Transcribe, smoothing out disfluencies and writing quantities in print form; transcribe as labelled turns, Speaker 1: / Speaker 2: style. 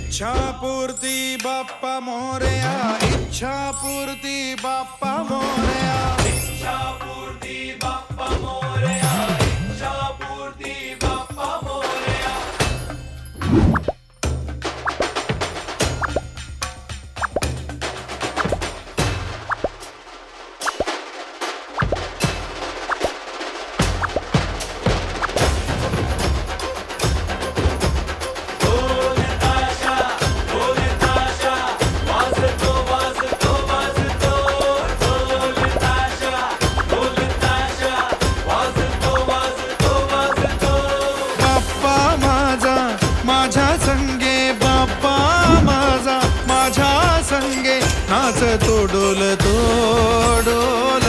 Speaker 1: इच्छा पूर्ती बाप्पा मोरया, इच्छा पूर्ती बाप्पा मोरया,
Speaker 2: इच्छा पूर्ती बाप्पा मोरया, इच्छा पूर्ती बाप्पा मोरया।
Speaker 1: माझ्या संगे बाप्पा माझा, माझ्या संगे नाचतो डोलतो डोल